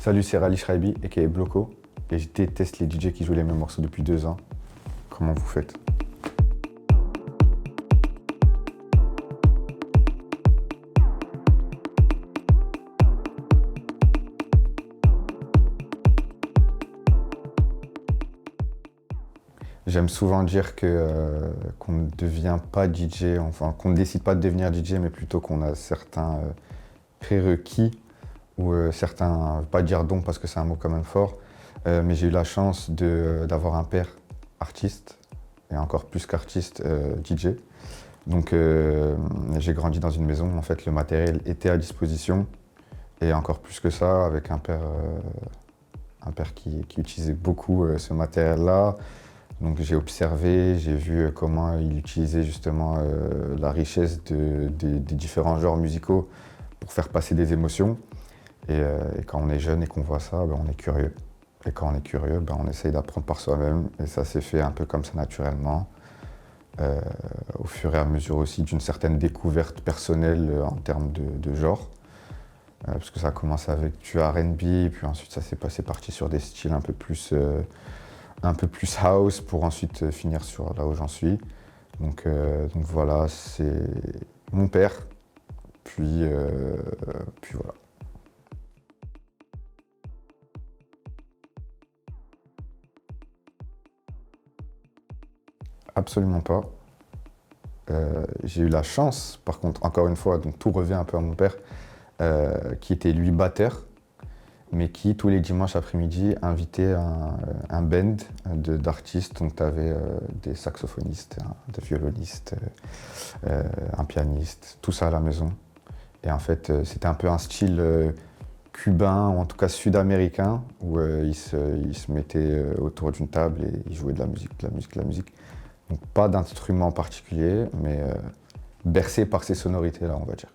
Salut, c'est Rally Shraibi, aka Bloco, et je déteste les DJ qui jouent les mêmes morceaux depuis 2 ans. Comment vous faites? J'aime souvent dire qu'on ne devient pas DJ, enfin qu'on ne décide pas de devenir DJ, mais plutôt qu'on a certains prérequis ou certains, pas dire dons parce que c'est un mot quand même fort, mais j'ai eu la chance d'avoir un père artiste, et encore plus qu'artiste, DJ. Donc j'ai grandi dans une maison où en fait le matériel était à disposition, et encore plus que ça, avec un père qui utilisait beaucoup ce matériel-là. Donc j'ai observé, j'ai vu comment il utilisait justement la richesse des différents genres musicaux pour faire passer des émotions. Et quand on est jeune et qu'on voit ça, ben, on est curieux. Et quand on est curieux, ben, on essaye d'apprendre par soi-même. Et ça s'est fait un peu comme ça naturellement, au fur et à mesure aussi d'une certaine découverte personnelle en termes de genre. Parce que ça a commencé avec du R&B, puis ensuite ça s'est passé parti sur des styles un peu plus house pour ensuite finir sur là où j'en suis. Donc voilà, c'est mon père, puis voilà. Absolument pas. J'ai eu la chance, par contre, encore une fois, donc tout revient un peu à mon père, qui était lui batteur, mais qui, tous les dimanches après-midi, invitait un band d'artistes. Donc, tu avais des saxophonistes, des violonistes, un pianiste, tout ça à la maison. Et en fait, c'était un peu un style cubain, ou en tout cas sud-américain, où ils se mettaient autour d'une table et ils jouaient de la musique, de la musique, de la musique. Donc, pas d'instrument particulier, mais bercé par ces sonorités-là, on va dire.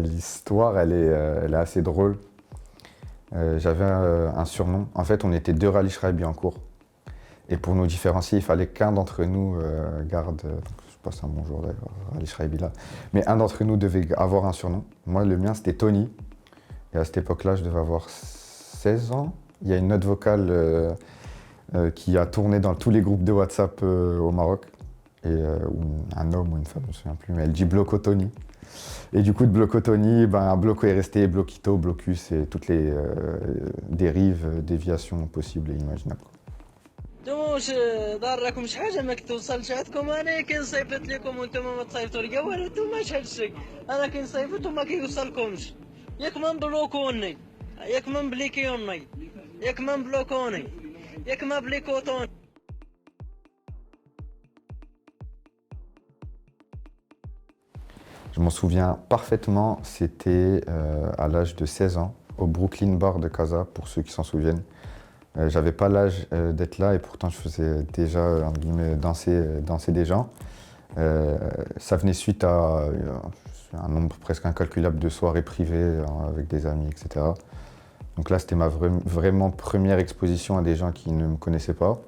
L'histoire, elle est assez drôle. J'avais un surnom. En fait, on était deux Rally Shraibi en cours. Et pour nous différencier, il fallait qu'un d'entre nous garde. Donc je passe un bonjour d'ailleurs, Rally Shraibi là. Mais un d'entre nous devait avoir un surnom. Moi, le mien, c'était Tony. Et à cette époque-là, je devais avoir 16 ans. Il y a une note vocale qui a tourné dans tous les groupes de WhatsApp au Maroc. Ou un homme ou une femme, je ne me souviens plus, mais elle dit Bloco Tony. Et du coup, de Bloco Tony, ben, Bloco est resté Bloquito, Blocus et toutes les dérives, déviations possibles et imaginables. دوش ضاركم شي حاجه ما كتوصلش عندكم انا كنصيفط لكم وانتم ما تصيفطوا ليا والو نتوما شحال الشيء انا كنصيفط وما كيوصلكمش ياك ما مبلوكوني ياك ما مبليكيوني ياك ما مبلوكوني ياك ما بليكوتوني. Je m'en souviens parfaitement, c'était à l'âge de 16 ans, au Brooklyn Bar de Casa, pour ceux qui s'en souviennent. J'avais pas l'âge d'être là et pourtant je faisais déjà, entre guillemets, danser des gens. Ça venait suite à un nombre presque incalculable de soirées privées avec des amis, etc. Donc là, c'était ma vraiment première exposition à des gens qui ne me connaissaient pas.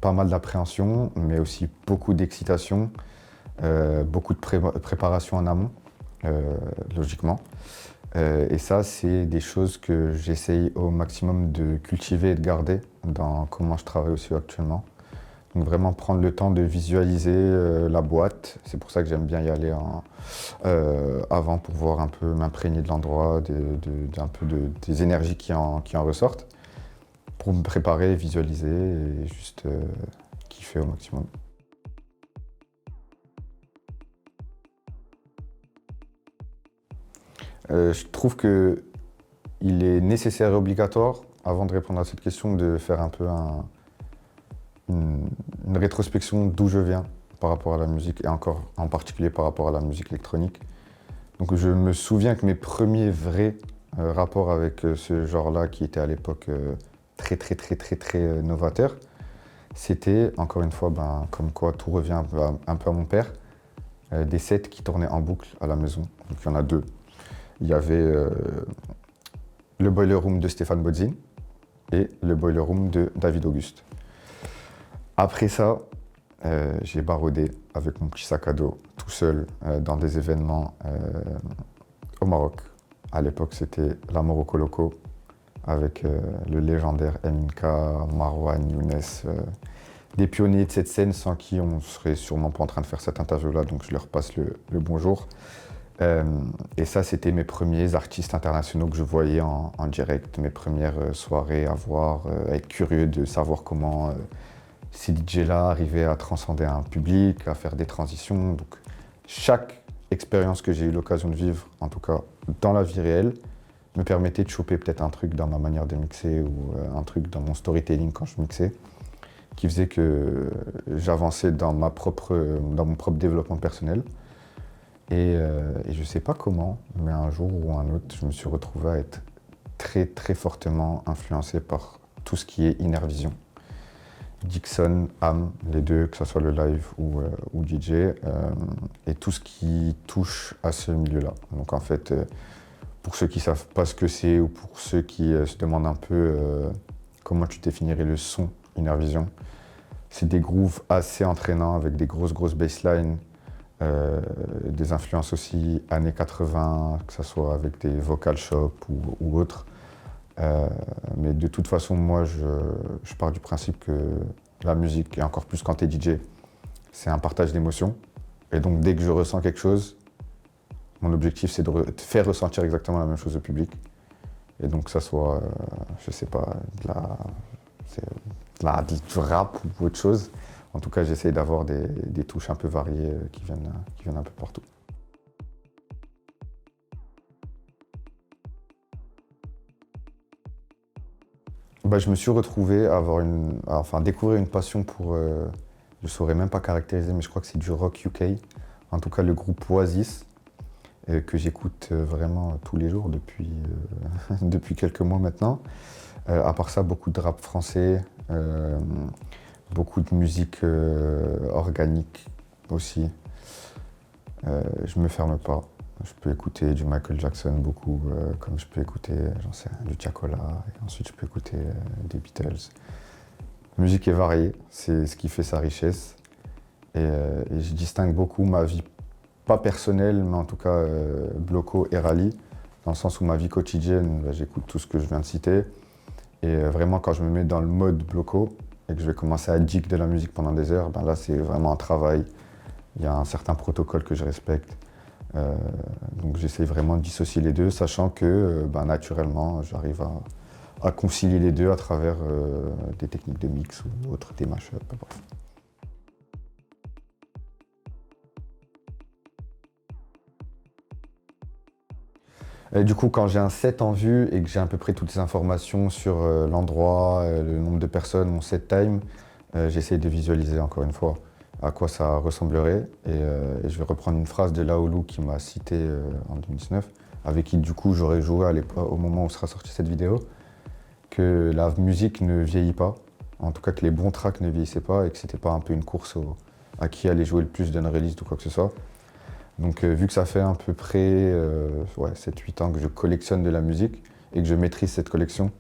Pas mal d'appréhension, mais aussi beaucoup d'excitation, beaucoup de préparation en amont, logiquement. Et ça, c'est des choses que j'essaye au maximum de cultiver et de garder dans comment je travaille aussi actuellement. Donc vraiment prendre le temps de visualiser la boîte. C'est pour ça que j'aime bien y aller avant pour voir un peu, m'imprégner de l'endroit, un peu des énergies qui en ressortent, pour me préparer, visualiser et juste kiffer au maximum. Je trouve qu'il est nécessaire et obligatoire, avant de répondre à cette question, de faire un peu une rétrospection d'où je viens par rapport à la musique, et encore en particulier par rapport à la musique électronique. Donc je me souviens que mes premiers vrais rapports avec ce genre-là, qui était à l'époque très novateur, c'était, encore une fois, comme quoi tout revient un peu à mon père, des sets qui tournaient en boucle à la maison. Donc il y en a deux. Il y avait le Boiler Room de Stéphane Bodzin et le Boiler Room de David Auguste. Après ça, J'ai baroudé avec mon petit sac à dos, tout seul, dans des événements au Maroc. À l'époque, c'était la Morocco Loco, avec le légendaire MK, Marwan, Younes, des pionniers de cette scène sans qui on serait sûrement pas en train de faire cette interview-là, donc je leur passe le bonjour. Et ça, c'était mes premiers artistes internationaux que je voyais en direct, mes premières soirées à voir, être curieux de savoir comment ces DJ-là arrivaient à transcender un public, à faire des transitions. Donc, chaque expérience que j'ai eu l'occasion de vivre, en tout cas dans la vie réelle, me permettait de choper peut-être un truc dans ma manière de mixer ou un truc dans mon storytelling quand je mixais, qui faisait que j'avançais dans mon propre développement personnel. Et je ne sais pas comment, mais un jour ou un autre, je me suis retrouvé à être très très fortement influencé par tout ce qui est Inner Vision. Dixon, Am, les deux, que ce soit le live ou DJ, et tout ce qui touche à ce milieu-là. Donc en fait, pour ceux qui ne savent pas ce que c'est ou pour ceux qui se demandent un peu comment tu définirais le son Inner Vision, c'est des grooves assez entraînants avec des grosses basslines, des influences aussi années 80, que ce soit avec des vocal shops ou autres. Mais de toute façon, moi, je pars du principe que la musique, et encore plus quand tu es DJ, c'est un partage d'émotions. Et donc, dès que je ressens quelque chose, mon objectif, c'est de faire ressentir exactement la même chose au public. Et donc, que ça soit, je sais pas, du rap ou autre chose. En tout cas, j'essaye d'avoir des touches un peu variées qui viennent un peu partout. Bah, je me suis retrouvé à découvrir une passion pour, je ne saurais même pas caractériser, mais je crois que c'est du rock UK. En tout cas, le groupe Oasis, que j'écoute vraiment tous les jours depuis quelques mois maintenant. À part ça, beaucoup de rap français, beaucoup de musique organique aussi. Je me ferme pas. Je peux écouter du Michael Jackson beaucoup, comme je peux écouter, j'en sais rien, du Tiakola, et ensuite je peux écouter des Beatles. La musique est variée, c'est ce qui fait sa richesse. Et je distingue beaucoup ma vie, pas personnelle, mais en tout cas Bloco et Rally, dans le sens où ma vie quotidienne, bah, j'écoute tout ce que je viens de citer. Et vraiment, quand je me mets dans le mode Bloco et que je vais commencer à dig de la musique pendant des heures, ben là, c'est vraiment un travail. Il y a un certain protocole que je respecte. Donc j'essaie vraiment de dissocier les deux, sachant que naturellement, j'arrive à concilier les deux à travers des techniques de mix ou autres, des mashups. Bref. Et du coup, quand j'ai un set en vue et que j'ai à peu près toutes les informations sur l'endroit, le nombre de personnes, mon set time, j'essaie de visualiser encore une fois à quoi ça ressemblerait. Et je vais reprendre une phrase de Laoulou qui m'a cité en 2019, avec qui du coup j'aurais joué au moment où sera sortie cette vidéo, que la musique ne vieillit pas, en tout cas que les bons tracks ne vieillissaient pas et que c'était pas un peu une course à qui allait jouer le plus d'une release ou quoi que ce soit. Donc vu que ça fait à peu près 7-8 ans que je collectionne de la musique et que je maîtrise cette collection,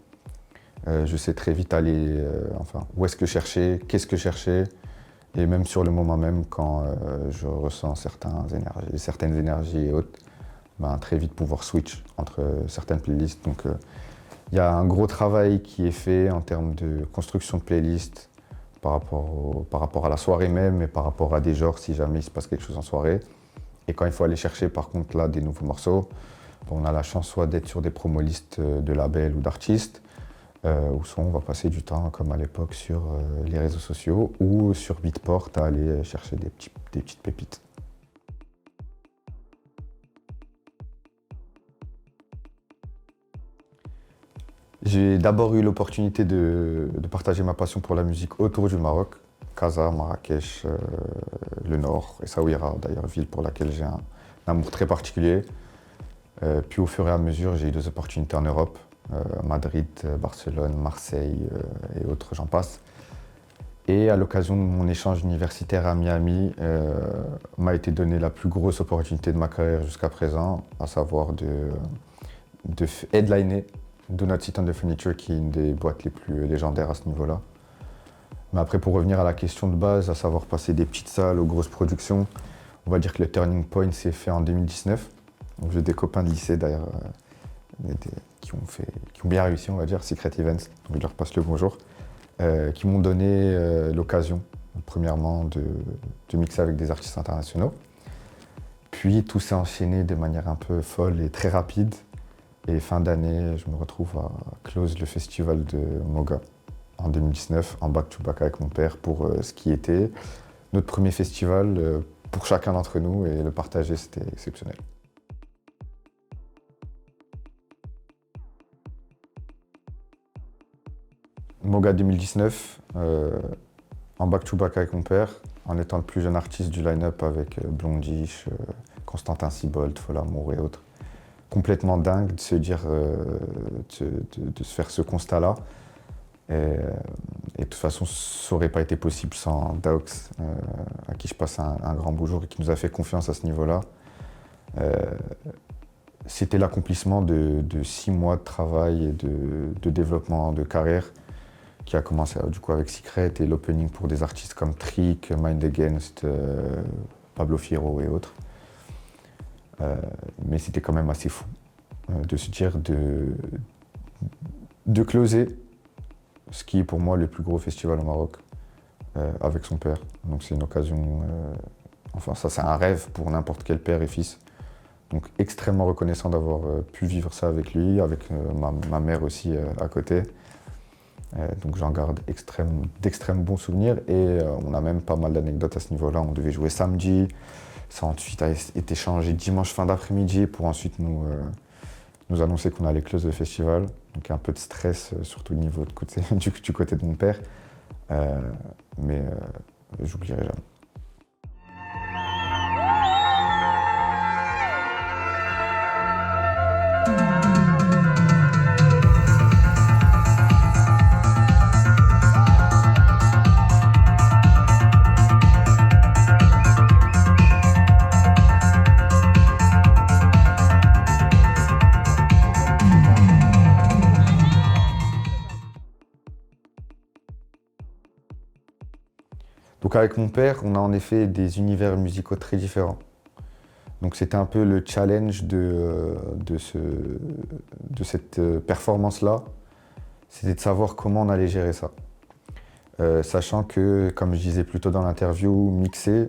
je sais très vite aller, où est-ce que chercher, qu'est-ce que chercher. Et même sur le moment même, quand je ressens certaines énergies et autres, très vite pouvoir switch entre certaines playlists. Donc il y a un gros travail qui est fait en termes de construction de playlists par rapport à la soirée même et par rapport à des genres si jamais il se passe quelque chose en soirée. Et quand il faut aller chercher par contre là des nouveaux morceaux, on a la chance soit d'être sur des promo-listes de labels ou d'artistes, ou soit on va passer du temps, comme à l'époque, sur les réseaux sociaux ou sur Beatport à aller chercher des petites pépites. J'ai d'abord eu l'opportunité de partager ma passion pour la musique autour du Maroc, Casa, Marrakech, le Nord, Essaouira d'ailleurs, ville pour laquelle j'ai un amour très particulier. Puis au fur et à mesure, j'ai eu des opportunités en Europe. Madrid, Barcelone, Marseille et autres, j'en passe. Et à l'occasion de mon échange universitaire à Miami, m'a été donnée la plus grosse opportunité de ma carrière jusqu'à présent, à savoir de headliner Do Not Sit on the Furniture, qui est une des boîtes les plus légendaires à ce niveau-là. Mais après, pour revenir à la question de base, à savoir passer des petites salles aux grosses productions, on va dire que le turning point s'est fait en 2019. Donc, j'ai des copains de lycée d'ailleurs qui ont bien réussi, on va dire, Secret Events, donc je leur passe le bonjour, qui m'ont donné l'occasion, premièrement, de mixer avec des artistes internationaux. Puis tout s'est enchaîné de manière un peu folle et très rapide. Et fin d'année, je me retrouve à close le festival de Moga en 2019, en back-to-back avec mon père pour ce qui était notre premier festival pour chacun d'entre nous, et le partager, c'était exceptionnel. Moga 2019, en back-to-back avec mon père, en étant le plus jeune artiste du line-up avec Blondish, Constantin Sibold, Folamour et autres. Complètement dingue de se dire, de se faire ce constat-là. Et de toute façon, ça n'aurait pas été possible sans Daox, à qui je passe un grand bonjour et qui nous a fait confiance à ce niveau-là. C'était l'accomplissement de 6 mois de travail et de développement de carrière qui a commencé du coup avec Secret et l'opening pour des artistes comme Trick, Mind Against, Pablo Fierro et autres. Mais c'était quand même assez fou de se dire de closer ce qui est pour moi le plus gros festival au Maroc avec son père. Donc c'est une occasion, enfin ça c'est un rêve pour n'importe quel père et fils. Donc extrêmement reconnaissant d'avoir pu vivre ça avec lui, avec ma mère aussi à côté. Donc j'en garde d'extrêmes bons souvenirs et on a même pas mal d'anecdotes à ce niveau-là. On devait jouer samedi, ça ensuite a été changé dimanche fin d'après-midi pour ensuite nous annoncer qu'on allait close le festival. Donc un peu de stress, surtout au niveau du côté de mon père, mais j'oublierai jamais. Donc avec mon père, on a en effet des univers musicaux très différents. Donc c'était un peu le challenge de cette performance-là, c'était de savoir comment on allait gérer ça. Sachant que, comme je disais plus tôt dans l'interview, mixer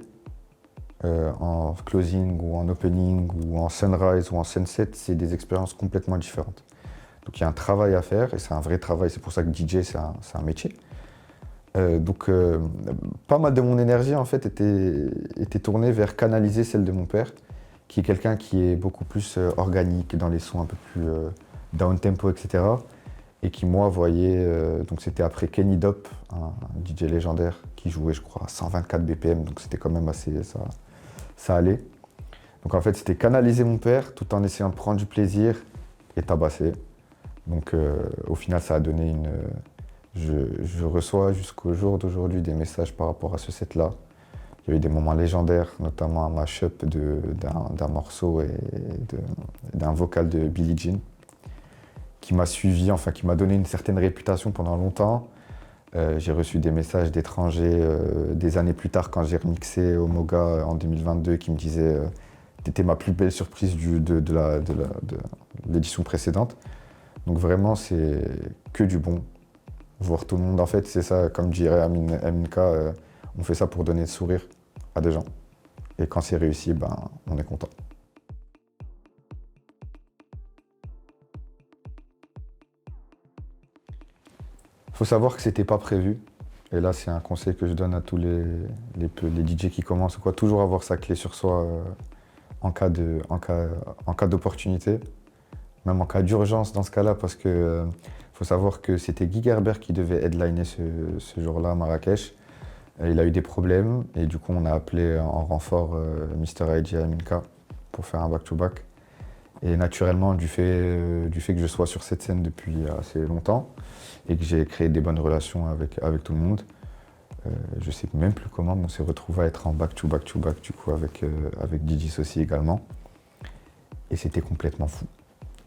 en closing ou en opening ou en sunrise ou en sunset, c'est des expériences complètement différentes. Donc il y a un travail à faire et c'est un vrai travail, c'est pour ça que DJ c'est un métier. Donc pas mal de mon énergie en fait était tournée vers canaliser celle de mon père, qui est quelqu'un qui est beaucoup plus organique dans les sons un peu plus down tempo, etc. Et qui moi voyait, donc c'était après Kenny Dope, un DJ légendaire qui jouait je crois à 124 BPM, donc c'était quand même assez, ça allait. Donc en fait c'était canaliser mon père tout en essayant de prendre du plaisir et tabasser. Donc au final ça a donné une... Je reçois jusqu'au jour d'aujourd'hui des messages par rapport à ce set-là. Il y a eu des moments légendaires, notamment un mash-up d'un morceau et d'un vocal de Billie Jean, qui m'a suivi, enfin qui m'a donné une certaine réputation pendant longtemps. J'ai reçu des messages d'étrangers des années plus tard quand j'ai remixé au Moga en 2022 qui me disaient t'étais ma plus belle surprise de l'édition précédente. Donc vraiment c'est que du bon. Voir tout le monde, en fait, c'est ça, comme dirait Aminka, on fait ça pour donner le sourire à des gens. Et quand c'est réussi, ben, on est content. Il faut savoir que c'était pas prévu. Et là, c'est un conseil que je donne à tous les DJ qui commencent ou quoi, toujours avoir sa clé sur soi en cas d'opportunité, même en cas d'urgence dans ce cas-là, parce que faut savoir que c'était Guy Gerber qui devait headliner ce jour-là à Marrakech. Il a eu des problèmes et du coup on a appelé en renfort Mr. IG et Aminka pour faire un back-to-back. Et naturellement, du fait que je sois sur cette scène depuis assez longtemps et que j'ai créé des bonnes relations avec tout le monde, je sais même plus comment, mais on s'est retrouvé à être en back-to-back du coup avec DJ Saucy également. Et c'était complètement fou.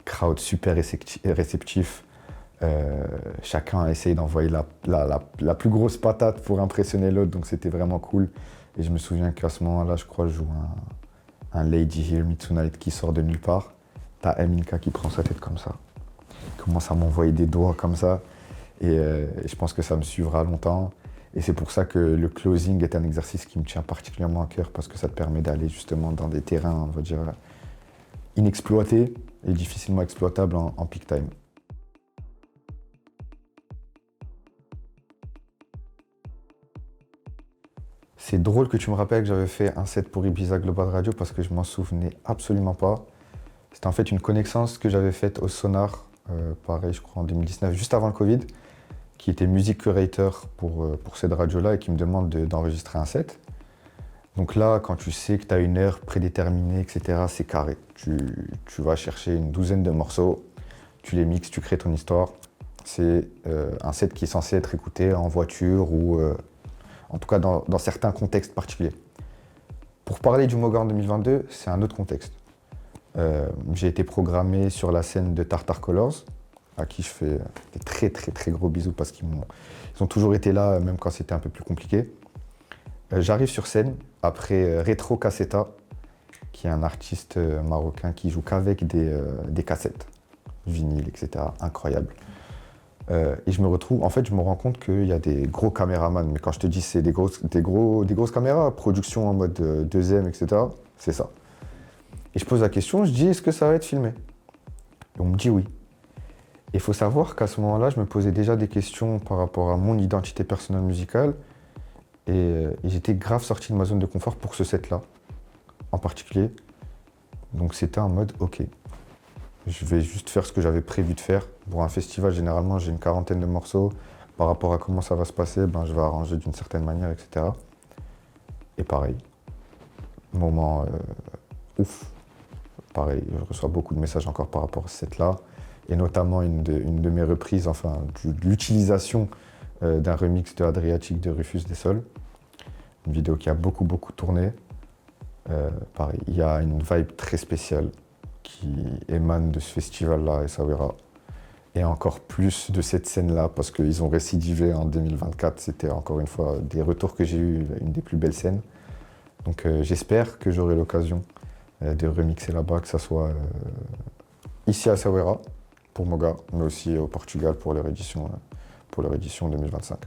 Crowd super réceptif. Chacun a essayé d'envoyer la plus grosse patate pour impressionner l'autre, donc c'était vraiment cool. Et je me souviens qu'à ce moment-là, je crois, je joue un Lady Hear Me Tonight qui sort de nulle part. T'as Minka qui prend sa tête comme ça. Il commence à m'envoyer des doigts comme ça. Et je pense que ça me suivra longtemps. Et c'est pour ça que le closing est un exercice qui me tient particulièrement à cœur, parce que ça te permet d'aller justement dans des terrains, on va dire, inexploités et difficilement exploitables en peak time. C'est drôle que tu me rappelles que j'avais fait un set pour Ibiza Global Radio, parce que je m'en souvenais absolument pas. C'était en fait une connaissance que j'avais faite au Sonar, pareil je crois en 2019, juste avant le Covid, qui était music curator pour cette radio-là et qui me demande d'enregistrer un set. Donc là, quand tu sais que tu as une heure prédéterminée, etc., c'est carré. Tu vas chercher une douzaine de morceaux, tu les mixes, tu crées ton histoire. C'est un set qui est censé être écouté en voiture ou en tout cas dans certains contextes particuliers. Pour parler du Moga en 2022, c'est un autre contexte. J'ai été programmé sur la scène de Tartar Colors, à qui je fais des très très très gros bisous parce qu'ils ont toujours été là, même quand c'était un peu plus compliqué. J'arrive sur scène après Retro Cassetta, qui est un artiste marocain qui joue qu'avec des cassettes, vinyles, etc. Incroyable. Et je me retrouve, en fait, je me rends compte qu'il y a des gros caméramans. Mais quand je te dis c'est des grosses caméras, production en mode 2M, etc., c'est ça. Et je pose la question, je dis, est-ce que ça va être filmé? Et on me dit oui. Et il faut savoir qu'à ce moment-là, je me posais déjà des questions par rapport à mon identité personnelle musicale. Et j'étais grave sorti de ma zone de confort pour ce set-là, en particulier. Donc c'était en mode, ok, je vais juste faire ce que j'avais prévu de faire. Pour un festival, généralement, j'ai une quarantaine de morceaux. Par rapport à comment ça va se passer, je vais arranger d'une certaine manière, etc. Et pareil, moment ouf. Pareil, je reçois beaucoup de messages encore par rapport à ce set-là. Et notamment une de mes reprises, enfin, de l'utilisation d'un remix de Adriatique de Rufus des Sols. Une vidéo qui a beaucoup tourné. Pareil, il y a une vibe très spéciale qui émane de ce festival-là, Essaouira. Et encore plus de cette scène-là, parce qu'ils ont récidivé en 2024. C'était encore une fois des retours que j'ai eu, une des plus belles scènes. Donc j'espère que j'aurai l'occasion de remixer là-bas, que ce soit ici à Essaouira pour Moga, mais aussi au Portugal pour leur édition 2025.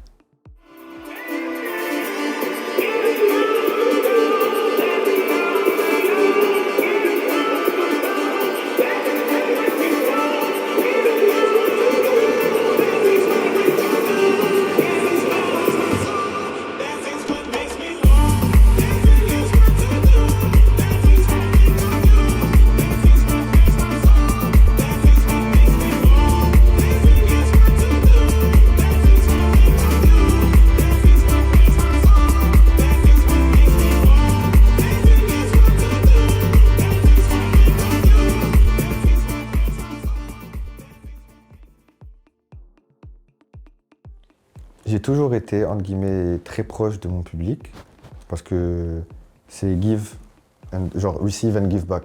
J'ai toujours été, entre guillemets, très proche de mon public, parce que c'est receive and give back.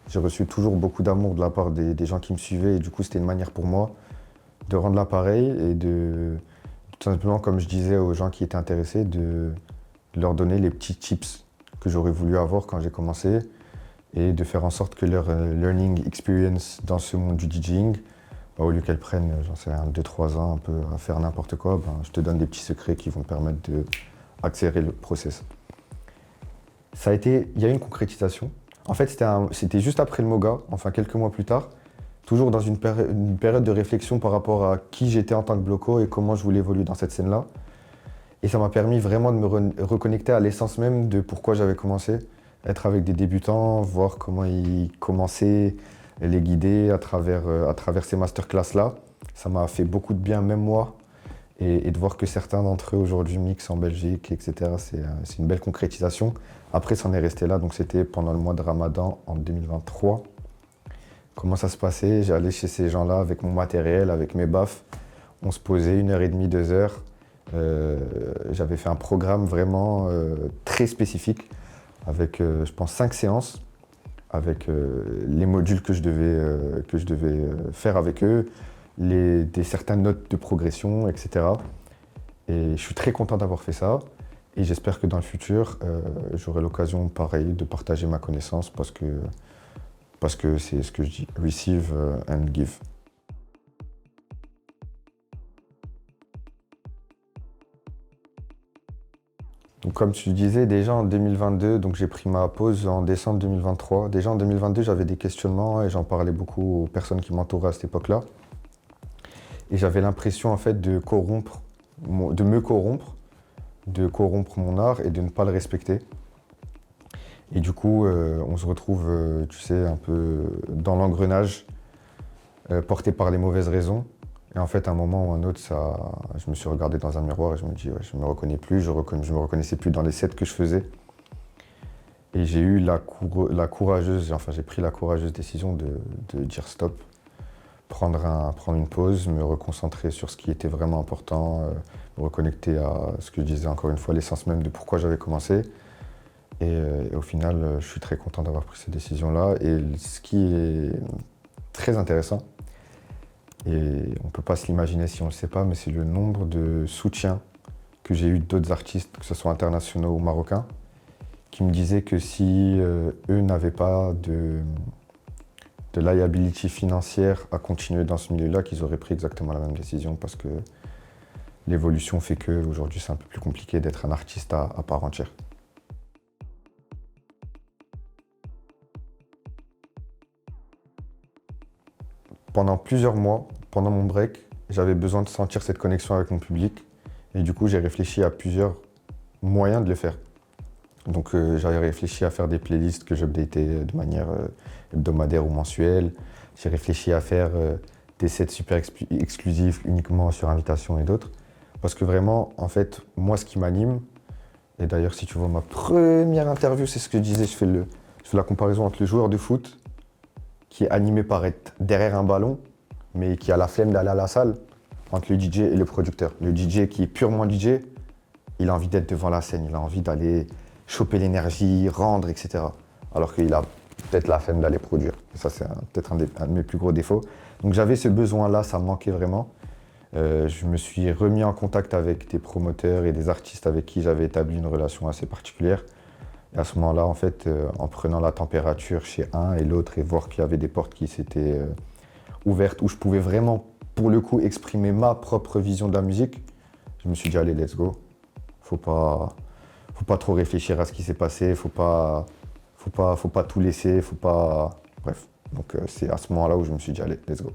J'ai reçu toujours beaucoup d'amour de la part des gens qui me suivaient, et du coup c'était une manière pour moi de rendre l'appareil et de, tout simplement, comme je disais aux gens qui étaient intéressés, de leur donner les petits tips que j'aurais voulu avoir quand j'ai commencé, et de faire en sorte que leur learning experience dans ce monde du DJing, au lieu qu'elles prennent, j'en sais rien, 2-3 ans un peu à faire n'importe quoi, je te donne des petits secrets qui vont permettre d'accélérer le process. Il y a eu une concrétisation. En fait, c'était juste après le Moga, enfin quelques mois plus tard, toujours dans une période de réflexion par rapport à qui j'étais en tant que bloco et comment je voulais évoluer dans cette scène-là. Et ça m'a permis vraiment de me reconnecter à l'essence même de pourquoi j'avais commencé, être avec des débutants, voir comment ils commençaient, les guider à travers ces masterclass-là. Ça m'a fait beaucoup de bien, même moi, et de voir que certains d'entre eux aujourd'hui mixent en Belgique, etc. C'est une belle concrétisation. Après, ça en est resté là, donc c'était pendant le mois de Ramadan en 2023. Comment ça se passait? J'allais chez ces gens-là avec mon matériel, avec mes baffes. On se posait 1h30, 2 heures. J'avais fait un programme vraiment très spécifique, avec, je pense, 5 séances, avec les modules que je devais faire avec eux, certaines notes de progression, etc. Et je suis très content d'avoir fait ça. Et j'espère que dans le futur, j'aurai l'occasion, pareil, de partager ma connaissance parce que c'est ce que je dis, receive and give. Donc, comme tu disais, déjà en 2022, donc j'ai pris ma pause en décembre 2023. Déjà en 2022, j'avais des questionnements et j'en parlais beaucoup aux personnes qui m'entouraient à cette époque-là. Et j'avais l'impression en fait de de corrompre mon art et de ne pas le respecter. Et du coup, on se retrouve, tu sais, un peu dans l'engrenage, porté par les mauvaises raisons. Et en fait, à un moment ou un autre, je me suis regardé dans un miroir et je me dis, ouais, je me reconnais plus, je me reconnaissais plus dans les sets que je faisais. Et j'ai eu j'ai pris la courageuse décision de dire stop, prendre une pause, me reconcentrer sur ce qui était vraiment important, me reconnecter à ce que je disais encore une fois, l'essence même de pourquoi j'avais commencé. Et au final, je suis très content d'avoir pris cette décision-là. Et ce qui est très intéressant, et on ne peut pas se l'imaginer si on ne le sait pas, mais c'est le nombre de soutiens que j'ai eu d'autres artistes, que ce soit internationaux ou marocains, qui me disaient que si eux n'avaient pas de liability financière à continuer dans ce milieu-là, qu'ils auraient pris exactement la même décision parce que l'évolution fait qu'aujourd'hui c'est un peu plus compliqué d'être un artiste à part entière. Pendant plusieurs mois, pendant mon break, j'avais besoin de sentir cette connexion avec mon public et du coup j'ai réfléchi à plusieurs moyens de le faire. Donc j'avais réfléchi à faire des playlists que j'updatais de manière hebdomadaire ou mensuelle. J'ai réfléchi à faire des sets super exclusifs uniquement sur invitation et d'autres. Parce que vraiment, en fait, moi ce qui m'anime, et d'ailleurs si tu vois ma première interview, c'est ce que je disais, je fais la comparaison entre le joueur de foot qui est animé par être derrière un ballon, mais qui a la flemme d'aller à la salle, entre le DJ et le producteur. Le DJ qui est purement DJ, il a envie d'être devant la scène, il a envie d'aller choper l'énergie, rendre, etc. Alors qu'il a peut-être la flemme d'aller produire. Et ça, c'est peut-être un de mes plus gros défauts. Donc j'avais ce besoin-là, ça me manquait vraiment. Je me suis remis en contact avec des promoteurs et des artistes avec qui j'avais établi une relation assez particulière. Et à ce moment-là, en fait, en prenant la température chez un et l'autre et voir qu'il y avait des portes qui s'étaient ouvertes, où je pouvais vraiment, pour le coup, exprimer ma propre vision de la musique, je me suis dit, allez, let's go. Faut pas trop réfléchir à ce qui s'est passé, faut pas tout laisser, Bref, donc c'est à ce moment-là où je me suis dit, allez, let's go.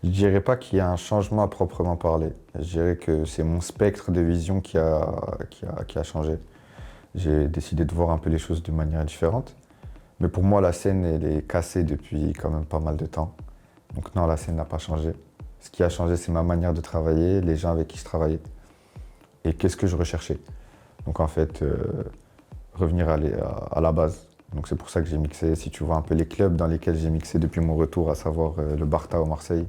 Je dirais pas qu'il y a un changement à proprement parler. Je dirais que c'est mon spectre de vision qui a changé. J'ai décidé de voir un peu les choses de manière différente. Mais pour moi, la scène, elle est cassée depuis quand même pas mal de temps. Donc non, la scène n'a pas changé. Ce qui a changé, c'est ma manière de travailler, les gens avec qui je travaillais. Et qu'est-ce que je recherchais. Donc en fait, revenir à la base. Donc c'est pour ça que j'ai mixé. Si tu vois un peu les clubs dans lesquels j'ai mixé depuis mon retour, à savoir le Barta au Marseille,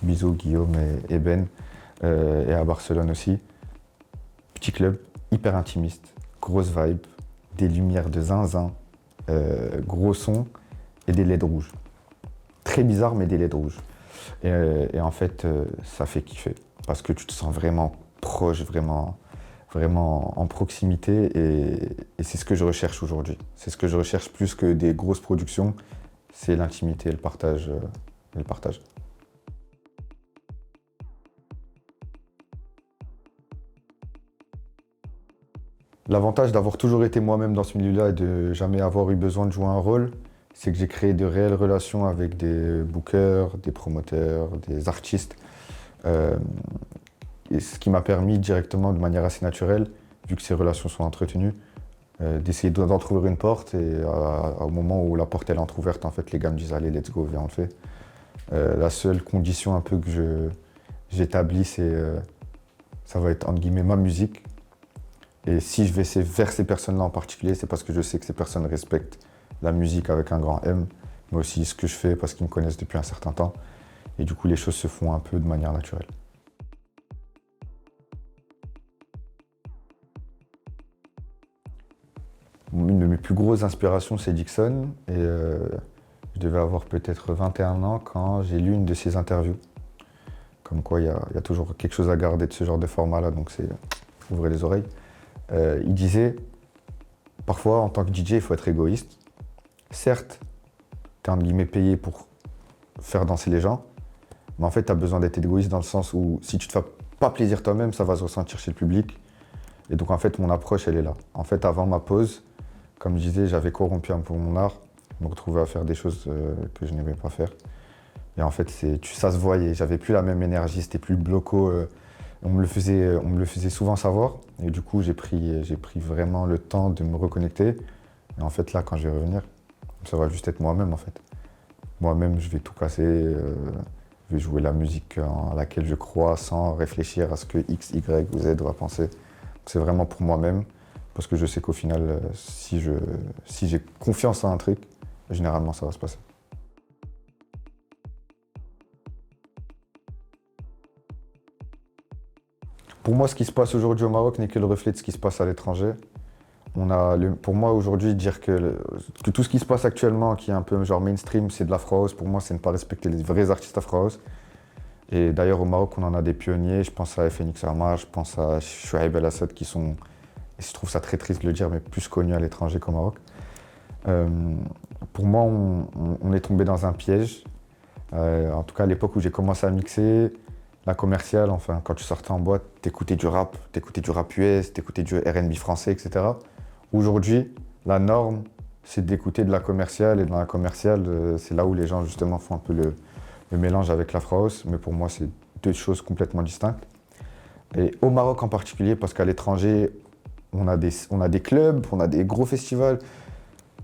Bisous, Guillaume et Ben, et à Barcelone aussi. Petit club, hyper intimiste, grosse vibe, des lumières de zinzin, gros son et des LED rouges. Très bizarre, mais des LED rouges. Et en fait, ça fait kiffer. Parce que tu te sens vraiment proche, vraiment en proximité. Et c'est ce que je recherche aujourd'hui. C'est ce que je recherche plus que des grosses productions. C'est l'intimité et le partage. L'avantage d'avoir toujours été moi-même dans ce milieu-là et de jamais avoir eu besoin de jouer un rôle, c'est que j'ai créé de réelles relations avec des bookers, des promoteurs, des artistes. Et ce qui m'a permis directement, de manière assez naturelle, vu que ces relations sont entretenues, d'essayer d'entrouvrir une porte. Et au moment où la porte elle est entrouverte, en fait, les gars me disent allez, let's go, viens, on le fait. La seule condition un peu que j'établis, c'est ça va être entre guillemets ma musique. Et si je vais vers ces personnes-là en particulier, c'est parce que je sais que ces personnes respectent la musique avec un grand M, mais aussi ce que je fais parce qu'ils me connaissent depuis un certain temps. Et du coup, les choses se font un peu de manière naturelle. Une de mes plus grosses inspirations, c'est Dixon. Et je devais avoir peut-être 21 ans quand j'ai lu une de ses interviews. Comme quoi, il y a toujours quelque chose à garder de ce genre de format-là, donc c'est ouvrez les oreilles. Il disait, parfois, en tant que DJ, il faut être égoïste. Certes, tu es entre guillemets payé pour faire danser les gens, mais en fait, tu as besoin d'être égoïste dans le sens où si tu te fais pas plaisir toi-même, ça va se ressentir chez le public. Et donc, en fait, mon approche, elle est là. En fait, avant ma pause, comme je disais, j'avais corrompu un peu mon art. Je me retrouvais à faire des choses que je n'aimais pas faire. Et en fait, ça se voyait. J'avais plus la même énergie, c'était plus le bloco. On me le faisait souvent savoir. Et du coup, j'ai pris vraiment le temps de me reconnecter. Et en fait, là, quand je vais revenir, ça va juste être moi-même, en fait. Moi-même, je vais tout casser. Je vais jouer la musique à laquelle je crois sans réfléchir à ce que X, Y ou Z va penser. C'est vraiment pour moi-même. Parce que je sais qu'au final, si j'ai confiance en un truc, généralement, ça va se passer. Pour moi, ce qui se passe aujourd'hui au Maroc n'est que le reflet de ce qui se passe à l'étranger. Pour moi, aujourd'hui, dire que tout ce qui se passe actuellement, qui est un peu genre mainstream, c'est de l'afro house, pour moi, c'est ne pas respecter les vrais artistes afro house. Et d'ailleurs, au Maroc, on en a des pionniers. Je pense à Phoenix Armah, je pense à Chouaib El Assad, qui sont, et je trouve ça très triste de le dire, mais plus connus à l'étranger qu'au Maroc. Pour moi, on est tombé dans un piège. En tout cas, à l'époque où j'ai commencé à mixer, la commerciale, enfin, quand tu sortais en boîte, t'écoutais du rap US, t'écoutais du R&B français, etc. Aujourd'hui, la norme, c'est d'écouter de la commerciale, et dans la commerciale, c'est là où les gens, justement, font un peu le mélange avec l'afro house, mais pour moi, c'est deux choses complètement distinctes. Et au Maroc en particulier, parce qu'à l'étranger, on a des clubs, on a des gros festivals,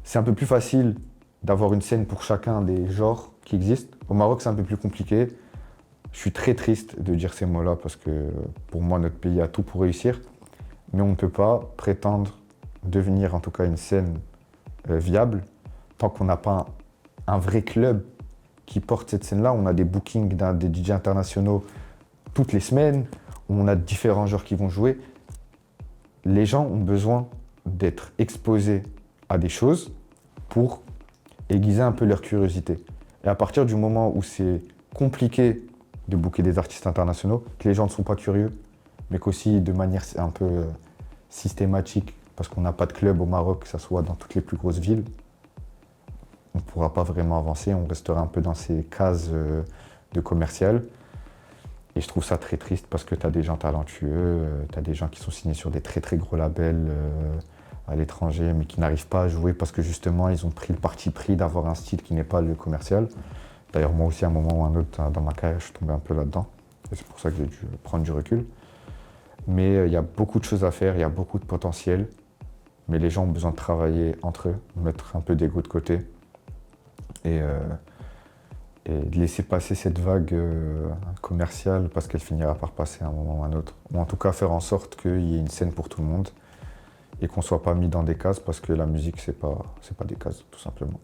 c'est un peu plus facile d'avoir une scène pour chacun des genres qui existent. Au Maroc, c'est un peu plus compliqué. Je suis très triste de dire ces mots-là parce que pour moi, notre pays a tout pour réussir. Mais on ne peut pas prétendre devenir en tout cas une scène viable tant qu'on n'a pas un vrai club qui porte cette scène-là. On a des bookings des DJ internationaux toutes les semaines. On a différents genres qui vont jouer. Les gens ont besoin d'être exposés à des choses pour aiguiser un peu leur curiosité. Et à partir du moment où c'est compliqué de booker des artistes internationaux, que les gens ne sont pas curieux, mais qu'aussi de manière un peu systématique, parce qu'on n'a pas de club au Maroc, que ce soit dans toutes les plus grosses villes, on ne pourra pas vraiment avancer, on restera un peu dans ces cases de commercial. Et je trouve ça très triste parce que tu as des gens talentueux, tu as des gens qui sont signés sur des très très gros labels à l'étranger, mais qui n'arrivent pas à jouer parce que justement ils ont pris le parti pris d'avoir un style qui n'est pas le commercial. D'ailleurs, moi aussi, à un moment ou un autre dans ma carrière, je suis tombé un peu là-dedans. Et c'est pour ça que j'ai dû prendre du recul. Mais il y a beaucoup de choses à faire, il y a beaucoup de potentiel. Mais les gens ont besoin de travailler entre eux, mettre un peu d'ego de côté. Et de laisser passer cette vague commerciale parce qu'elle finira par passer à un moment ou un autre. Ou en tout cas, faire en sorte qu'il y ait une scène pour tout le monde et qu'on ne soit pas mis dans des cases parce que la musique, c'est pas des cases, tout simplement.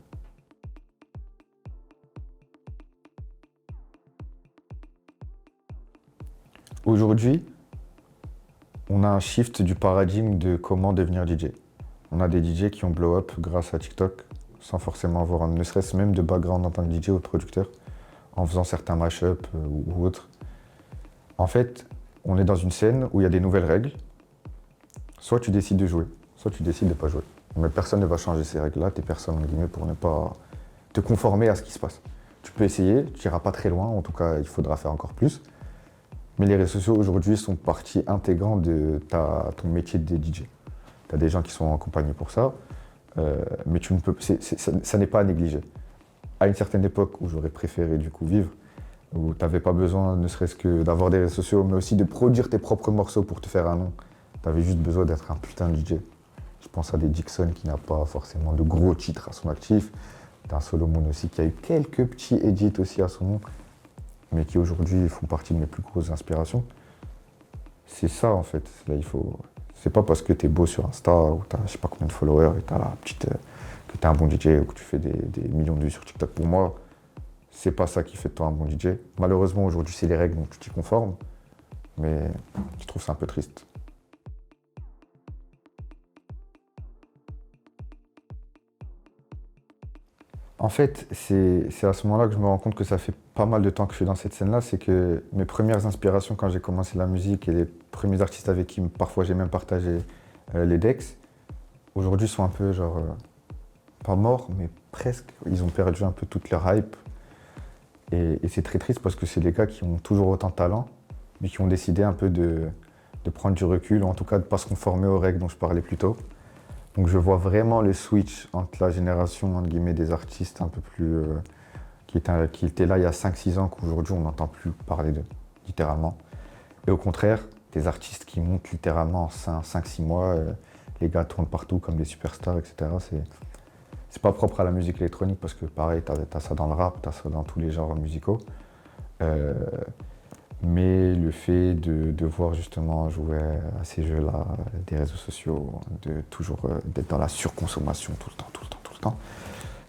Aujourd'hui, on a un shift du paradigme de comment devenir DJ. On a des DJ qui ont blow up grâce à TikTok, sans forcément avoir ne serait-ce même de background en tant que DJ ou de producteur, en faisant certains mash-up ou autres. En fait, on est dans une scène où il y a des nouvelles règles. Soit tu décides de jouer, soit tu décides de ne pas jouer. Mais personne ne va changer ces règles-là, t'es personne en guillemets pour ne pas te conformer à ce qui se passe. Tu peux essayer, tu n'iras pas très loin, en tout cas il faudra faire encore plus. Mais les réseaux sociaux aujourd'hui sont partie intégrante de ton métier de DJ. Tu as des gens qui sont accompagnés pour ça, mais ça n'est pas à négliger. À une certaine époque où j'aurais préféré du coup vivre, où tu n'avais pas besoin ne serait-ce que d'avoir des réseaux sociaux, mais aussi de produire tes propres morceaux pour te faire un nom. Tu avais juste besoin d'être un putain de DJ. Je pense à des Dixon qui n'a pas forcément de gros titres à son actif, d'un Solomon aussi qui a eu quelques petits edits aussi à son nom, mais qui aujourd'hui font partie de mes plus grosses inspirations. C'est ça en fait. Là, c'est pas parce que tu es beau sur Insta ou tu as je sais pas combien de followers et que tu es un bon DJ ou que tu fais des millions de vues sur TikTok. Pour moi, c'est pas ça qui fait de toi un bon DJ. Malheureusement, aujourd'hui, c'est les règles, donc tu t'y conformes. Mais je trouve ça un peu triste. En fait, c'est à ce moment-là que je me rends compte que ça fait pas mal de temps que je suis dans cette scène-là. C'est que mes premières inspirations quand j'ai commencé la musique et les premiers artistes avec qui parfois j'ai même partagé les decks, aujourd'hui sont un peu genre, pas morts, mais presque. Ils ont perdu un peu toute leur hype. Et c'est très triste parce que c'est des gars qui ont toujours autant de talent, mais qui ont décidé un peu de prendre du recul, ou en tout cas de ne pas se conformer aux règles dont je parlais plus tôt. Donc je vois vraiment le switch entre la génération entre guillemets, des artistes un peu plus qui étaient là il y a 5-6 ans, qu'aujourd'hui on n'entend plus parler d'eux, littéralement. Et au contraire, des artistes qui montent littéralement en 5-6 mois, les gars tournent partout comme des superstars, etc. C'est pas propre à la musique électronique parce que pareil, t'as ça dans le rap, t'as ça dans tous les genres musicaux. Euh, mais le fait de voir justement jouer à ces jeux-là, des réseaux sociaux, de toujours d'être dans la surconsommation tout le temps, tout le temps, tout le temps,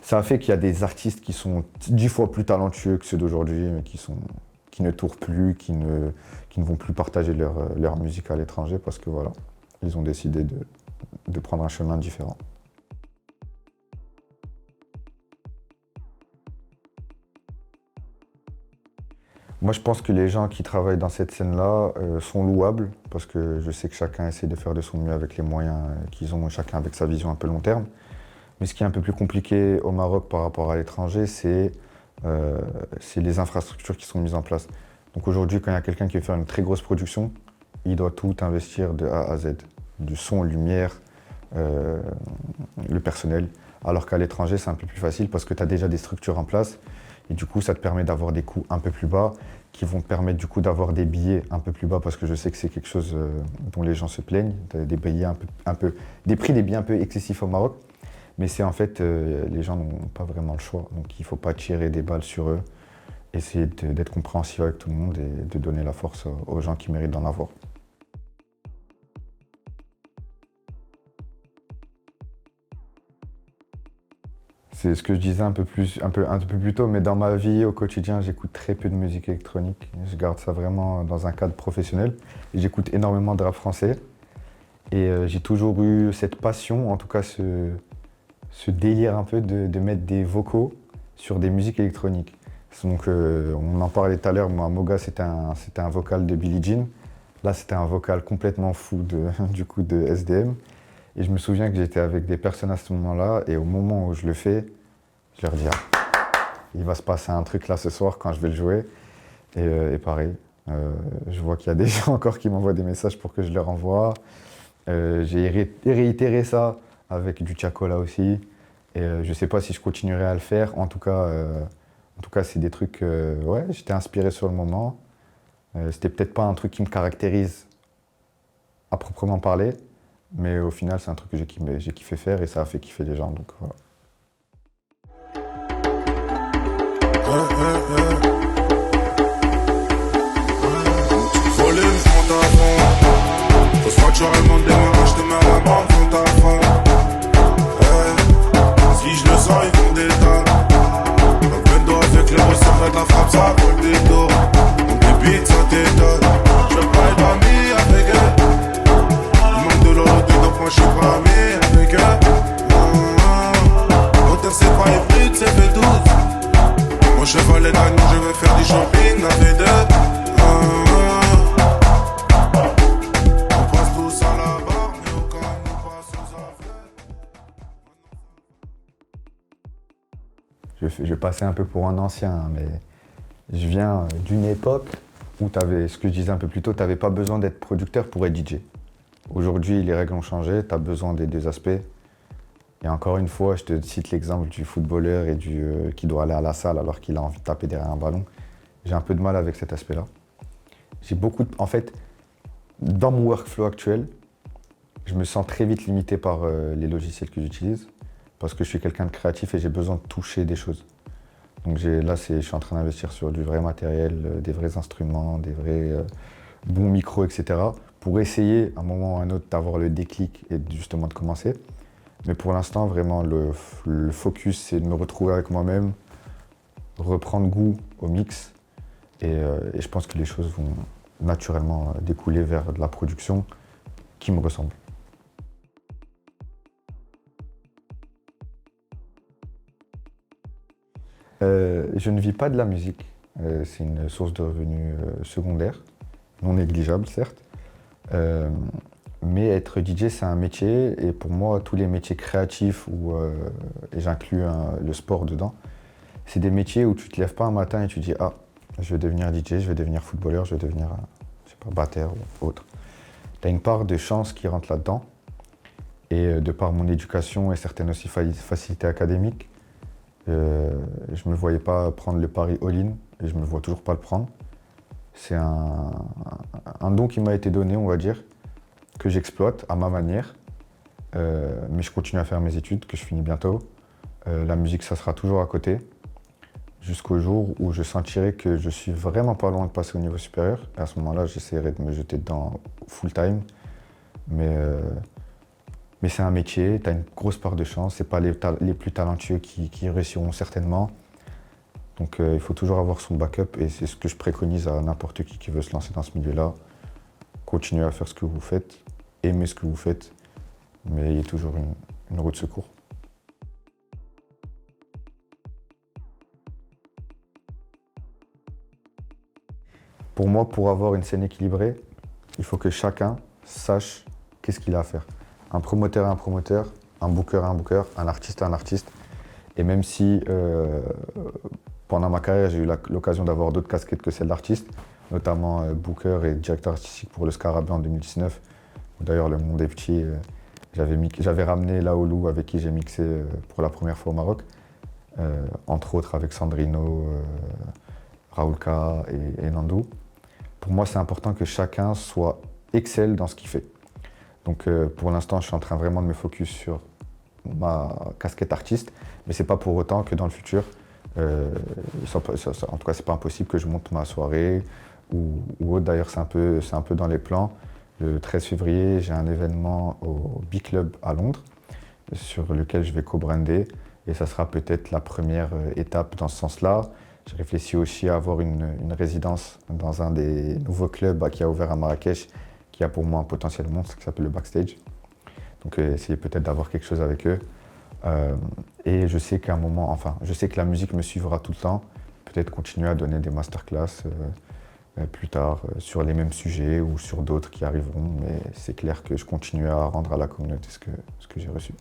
ça a fait qu'il y a des artistes qui sont 10 fois plus talentueux que ceux d'aujourd'hui, mais qui ne tournent plus, qui ne vont plus partager leur musique à l'étranger parce que voilà, ils ont décidé de prendre un chemin différent. Moi, je pense que les gens qui travaillent dans cette scène-là sont louables parce que je sais que chacun essaie de faire de son mieux avec les moyens qu'ils ont, chacun avec sa vision un peu long terme. Mais ce qui est un peu plus compliqué au Maroc par rapport à l'étranger, c'est les infrastructures qui sont mises en place. Donc aujourd'hui, quand il y a quelqu'un qui veut faire une très grosse production, il doit tout investir de A à Z, du son, lumière, le personnel. Alors qu'à l'étranger, c'est un peu plus facile parce que tu as déjà des structures en place. Et du coup, ça te permet d'avoir des coûts un peu plus bas, qui vont te permettre du coup d'avoir des billets un peu plus bas, parce que je sais que c'est quelque chose dont les gens se plaignent, des billets des prix des billets un peu excessifs au Maroc. Mais c'est en fait, les gens n'ont pas vraiment le choix. Donc il ne faut pas tirer des balles sur eux, essayer d'être compréhensif avec tout le monde et de donner la force aux gens qui méritent d'en avoir. C'est ce que je disais un peu plus tôt, mais dans ma vie, au quotidien, j'écoute très peu de musique électronique. Je garde ça vraiment dans un cadre professionnel. J'écoute énormément de rap français. Et j'ai toujours eu cette passion, en tout cas ce délire un peu de mettre des vocaux sur des musiques électroniques. Donc on en parlait tout à l'heure, moi, Moga, c'était un vocal de Billie Jean. Là, c'était un vocal complètement fou du coup de SDM. Et je me souviens que j'étais avec des personnes à ce moment-là, et au moment où je le fais, je leur dis il va se passer un truc là ce soir quand je vais le jouer. Et pareil, je vois qu'il y a des gens encore qui m'envoient des messages pour que je leur envoie. J'ai réitéré ça avec du Tiakola aussi. Et je ne sais pas si je continuerai à le faire. En tout cas c'est des trucs. Ouais, j'étais inspiré sur le moment. C'était peut-être pas un truc qui me caractérise à proprement parler. Mais au final, c'est un truc que j'ai kiffé faire et ça a fait kiffer les gens. Donc voilà. Volume, je monte à fond. Faut structurellement démarrer, je te mets la bande, compte à fond. Si je le sens, ils font des tas. Donc bendo avec les boss, ça fait de la frappe, ça colle des dos. On débite, ça t'étonne. Je veux pas être ami avec eux. Il manque de l'eau, donc moi je suis pas ami avec eux. L'auteur c'est pas hybride, c'est V12. Mon cheval est gagnant, je vais faire du shopping à V2. On passe tous à la barre, mais au calme, on passe aux affaires. Je vais passer un peu pour un ancien, hein, mais je viens d'une époque où tu avais, ce que je disais un peu plus tôt, tu n'avais pas besoin d'être producteur pour être DJ. Aujourd'hui, les règles ont changé, tu as besoin des deux aspects. Et encore une fois, je te cite l'exemple du footballeur et qui doit aller à la salle alors qu'il a envie de taper derrière un ballon. J'ai un peu de mal avec cet aspect-là. En fait, dans mon workflow actuel, je me sens très vite limité par les logiciels que j'utilise parce que je suis quelqu'un de créatif et j'ai besoin de toucher des choses. Donc là, je suis en train d'investir sur du vrai matériel, des vrais instruments, des vrais bons micros, etc. pour essayer, à un moment ou à un autre, d'avoir le déclic et justement de commencer. Mais pour l'instant, vraiment, le focus, c'est de me retrouver avec moi-même, reprendre goût au mix. Et je pense que les choses vont naturellement découler vers de la production qui me ressemble. Je ne vis pas de la musique. C'est une source de revenus secondaire, non négligeable certes. Mais être DJ, c'est un métier. Et pour moi, tous les métiers créatifs, et j'inclus le sport dedans, c'est des métiers où tu te lèves pas un matin et tu dis « Ah, je vais devenir DJ, je vais devenir footballeur, je vais devenir je sais pas, batteur ou autre ». Tu as une part de chance qui rentre là-dedans. Et de par mon éducation et certaines aussi facilités académiques, je ne me voyais pas prendre le pari all-in et je ne me vois toujours pas le prendre. C'est un don qui m'a été donné, on va dire, que j'exploite à ma manière. Mais je continue à faire mes études, que je finis bientôt. La musique, ça sera toujours à côté, jusqu'au jour où je sentirai que je suis vraiment pas loin de passer au niveau supérieur. Et à ce moment-là, j'essaierai de me jeter dedans full-time. Mais c'est un métier, tu as une grosse part de chance. Ce n'est pas les plus talentueux qui réussiront certainement. Donc il faut toujours avoir son backup et c'est ce que je préconise à n'importe qui veut se lancer dans ce milieu-là. Continuez à faire ce que vous faites, aimez ce que vous faites, mais il y a toujours une roue de secours. Pour moi, pour avoir une scène équilibrée, il faut que chacun sache qu'est-ce qu'il a à faire. Un promoteur est un promoteur, un booker est un booker, un artiste est un artiste. Et même si pendant ma carrière, j'ai eu l'occasion d'avoir d'autres casquettes que celle d'artiste, notamment booker et directeur artistique pour le Scarabée en 2019, où d'ailleurs le monde est petit. J'avais ramené Laolou avec qui j'ai mixé pour la première fois au Maroc, entre autres avec Sandrino, Raoulka et Nandou. Pour moi, c'est important que chacun soit excelle dans ce qu'il fait. Donc pour l'instant, je suis en train vraiment de me focus sur ma casquette artiste, mais c'est pas pour autant que dans le futur, en tout cas, c'est pas impossible que je monte ma soirée ou autre. D'ailleurs, c'est un peu dans les plans. Le 13 février, j'ai un événement au B-Club à Londres sur lequel je vais co-brander et ça sera peut-être la première étape dans ce sens-là. J'ai réfléchi aussi à avoir une résidence dans un des nouveaux clubs qui a ouvert à Marrakech, qui a pour moi un potentiel monstre, qui s'appelle le Backstage. Donc essayer peut-être d'avoir quelque chose avec eux. Et je sais qu'à un moment, je sais que la musique me suivra tout le temps. Peut-être continuer à donner des masterclass plus tard sur les mêmes sujets ou sur d'autres qui arriveront. Mais c'est clair que je continue à rendre à la communauté ce que j'ai reçu.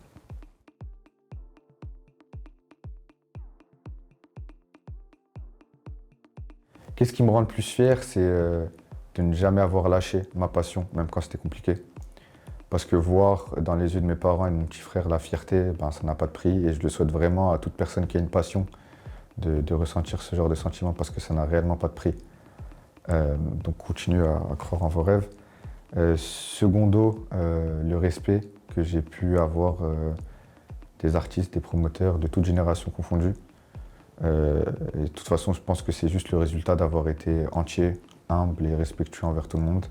Qu'est-ce qui me rend le plus fier, c'est de ne jamais avoir lâché ma passion, même quand c'était compliqué. Parce que voir dans les yeux de mes parents et de mon petit frère la fierté, ça n'a pas de prix. Et je le souhaite vraiment à toute personne qui a une passion de ressentir ce genre de sentiment parce que ça n'a réellement pas de prix. Donc continuez à croire en vos rêves. Secondo, le respect que j'ai pu avoir des artistes, des promoteurs de toute génération confondue. Et de toute façon, je pense que c'est juste le résultat d'avoir été entier, humble et respectueux envers tout le monde.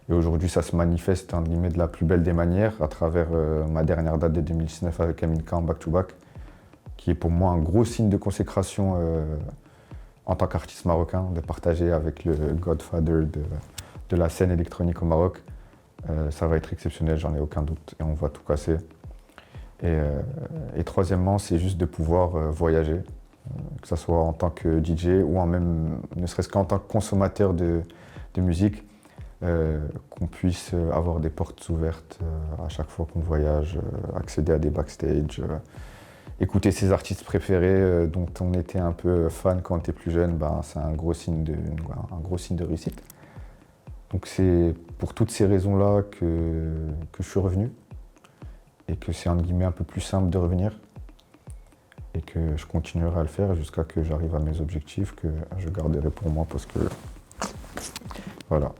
Et aujourd'hui, ça se manifeste entre guillemets de la plus belle des manières à travers ma dernière date de 2019 avec Aminka en back-to-back, qui est pour moi un gros signe de consécration en tant qu'artiste marocain, de partager avec le Godfather de la scène électronique au Maroc. Ça va être exceptionnel, j'en ai aucun doute, et on va tout casser. Et troisièmement, c'est juste de pouvoir voyager, que ce soit en tant que DJ ou même, ne serait-ce qu'en tant que consommateur de musique, qu'on puisse avoir des portes ouvertes à chaque fois qu'on voyage, accéder à des backstage, écouter ses artistes préférés dont on était un peu fan quand on était plus jeune, c'est un gros signe de réussite. Donc c'est pour toutes ces raisons-là que je suis revenu et que c'est entre guillemets un peu plus simple de revenir et que je continuerai à le faire jusqu'à ce que j'arrive à mes objectifs que je garderai pour moi parce que voilà.